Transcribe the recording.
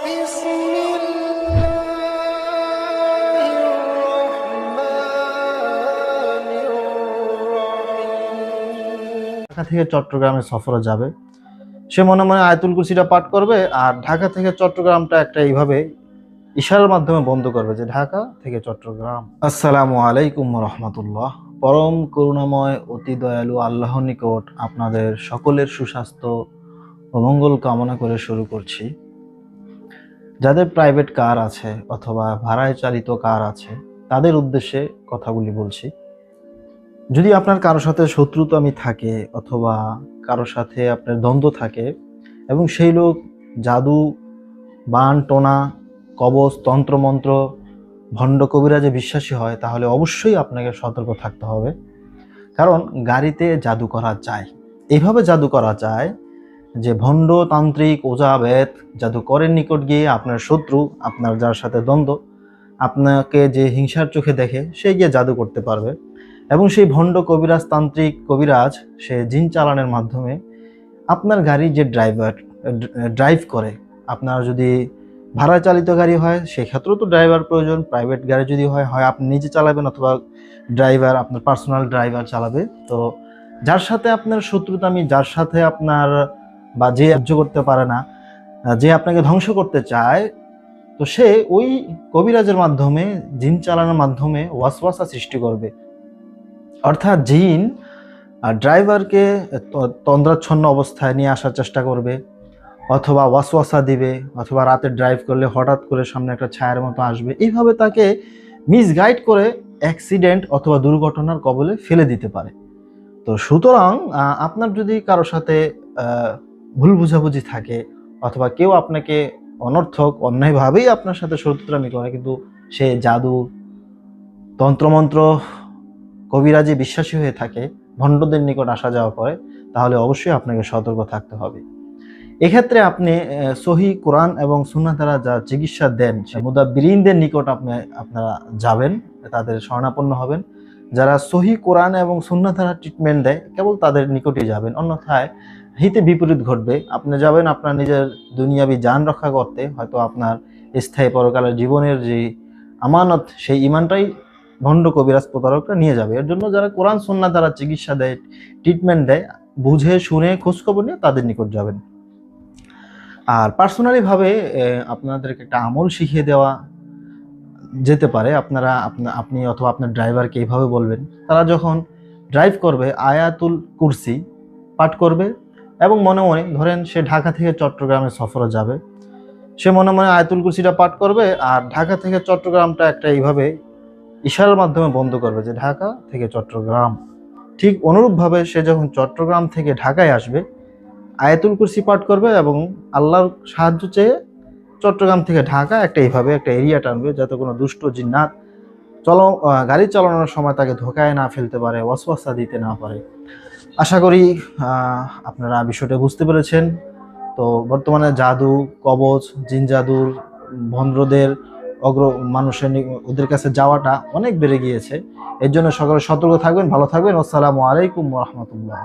ঢাকা থেকে চট্টগ্রামে সফরে যাবে, সে মনে মনে আয়াতুল কুরসিটা পাঠ করবে আর ঢাকা থেকে চট্টগ্রামটা একটা এইভাবে ইশারার মাধ্যমে বন্ধ করবে যে ঢাকা থেকে চট্টগ্রাম। আসসালামু আলাইকুম রহমতুল্লাহ। পরম করুণাময় অতি দয়ালু আল্লাহর নিকট আপনাদের সকলের সুস্বাস্থ্য ও মঙ্গল কামনা করে শুরু করছি। যাদের প্রাইভেট কার আছে অথবা ভাড়ায় চালিত কার আছে তাদের উদ্দেশ্যে কথাগুলি বলছি। যদি আপনার কারোর সাথে শত্রুতামি থাকে অথবা কারোর সাথে আপনার দ্বন্দ্ব থাকে এবং সেই লোক জাদু, বান, টোনা, কবচ, তন্ত্রমন্ত্র, ভণ্ড কবিরাজে বিশ্বাসী হয়, তাহলে অবশ্যই আপনাকে সতর্ক থাকতে হবে। কারণ গাড়িতে জাদু করা যায়। এইভাবে জাদু করা যায় যে ভণ্ড, তান্ত্রিক, ওঝা, বেদ জাদুকরের নিকট গিয়ে আপনার শত্রু, আপনার যার সাথে দ্বন্দ্ব, আপনাকে যে হিংসার চোখে দেখে সে গিয়ে জাদু করতে পারবে। এবং সেই ভণ্ড কবিরাজ, তান্ত্রিক কবিরাজ সে জিন চালানোর মাধ্যমে আপনার গাড়ি যে ড্রাইভ করে, আপনার যদি ভাড়া চালিত গাড়ি হয় সেক্ষেত্রেও তো ড্রাইভার প্রয়োজন। প্রাইভেট গাড়ি যদি হয় আপনি নিজে চালাবেন অথবা ড্রাইভার, আপনার পার্সোনাল ড্রাইভার চালাবে। তো যার সাথে আপনার শত্রুতামি, যার সাথে আপনার বা যে সহ্য করতে পারে না, যে আপনাকে ধ্বংস করতে চায়, তো সে ওই কবিরাজের মাধ্যমে, জিন চালানোর মাধ্যমে ওয়াসওয়াসা সৃষ্টি করবে। অর্থাৎ জিন ড্রাইভারকে তন্দ্রাচ্ছন্ন অবস্থায় নিয়ে আসার চেষ্টা করবে, অথবা ওয়াসওয়াসা দিবে, অথবা রাতে ড্রাইভ করলে হঠাৎ করে সামনে একটা ছায়ার মতো আসবে। এইভাবে তাকে মিসগাইড করে অ্যাক্সিডেন্ট অথবা দুর্ঘটনার কবলে ফেলে দিতে পারে। তো সুতরাং আপনার যদি কারোর সাথে ভুল বুঝাবুঝি থাকে অথবা কেউ আপনাকে অনর্থক অন্যায়ভাবেই আপনার সাথে শত্রুতামি করে, কিন্তু সে জাদু, তন্ত্রমন্ত্র, কবিরাজে বিশ্বাসী হয়ে থাকে, ভণ্ডদের নিকট আসা যাওয়া করে, তাহলে অবশ্যই আপনাকে সতর্ক থাকতে হবে। এক্ষেত্রে আপনি সহি কোরআন এবং সুন্নাহ দ্বারা যা চিকিৎসা দেন মুদাব্বিরিনদের নিকট আপনারা যাবেন, তাদের শরণাপন্ন হবেন। যারা সহি কোরআন এবং সুন্নাহ দ্বারা ট্রিটমেন্ট দেয় কেবল তাদের নিকটই যাবেন, অন্যথায় হিতে বিপরীত ঘটবে। আপনি যাবেন আপনার নিজের দুনিয়াবি জান রক্ষা করতে, হয়তো আপনার স্থায়ী পরকালের জীবনের যে আমানত, সেই ইমানটাই ভণ্ড কবিরাজ প্রতারকরা নিয়ে যাবে। এর জন্য যারা কোরআন সুন্নাহ দ্বারা চিকিৎসা দেয়, ট্রিটমেন্ট দেয়, বুঝে শুনে খোঁজখবর নিয়ে তাদের নিকট যাবেন। আর পার্সোনালি ভাবে আপনাদেরকে একটা আমল শিখিয়ে দেওয়া যেতে পারে। আপনি অথবা আপনার ড্রাইভারকে এইভাবে বলবেন, তারা যখন ড্রাইভ করবে আয়াতুল কুরসি পাঠ করবে এবং মনে মনে, ধরেন সে ঢাকা থেকে চট্টগ্রামে সফরে যাবে, সে মনে মনে আয়াতুল কুরসিটা পাঠ করবে আর ঢাকা থেকে চট্টগ্রামটা একটা এইভাবে ইশারার মাধ্যমে বন্ধ করবে যে ঢাকা থেকে চট্টগ্রাম। ঠিক অনুরূপভাবে সে যখন চট্টগ্রাম থেকে ঢাকায় আসবে আয়াতুল কুরসি পাঠ করবে এবং আল্লাহর সাহায্য চেয়ে চট্টগ্রাম থেকে ঢাকা একটা এইভাবে একটা এরিয়া টানবে, যাতে কোনো দুষ্ট জিন্নাত গাড়ি চালানোর সময় তাকে ধোকায় না ফেলতে পারে, ওয়াসওয়াসা দিতে না পারে। আশা করি আপনারা বিষয়টা বুঝতে পেরেছেন। তো বর্তমানে জাদু, কবচ, জিন জাদুর ভণ্ডদের মানুষের ওদের কাছে যাওয়াটা অনেক বেড়ে গিয়েছে। এর জন্য সকলে সতর্ক থাকবেন, ভালো থাকবেন। আসসালামু আলাইকুম রহমতুল্লাহ।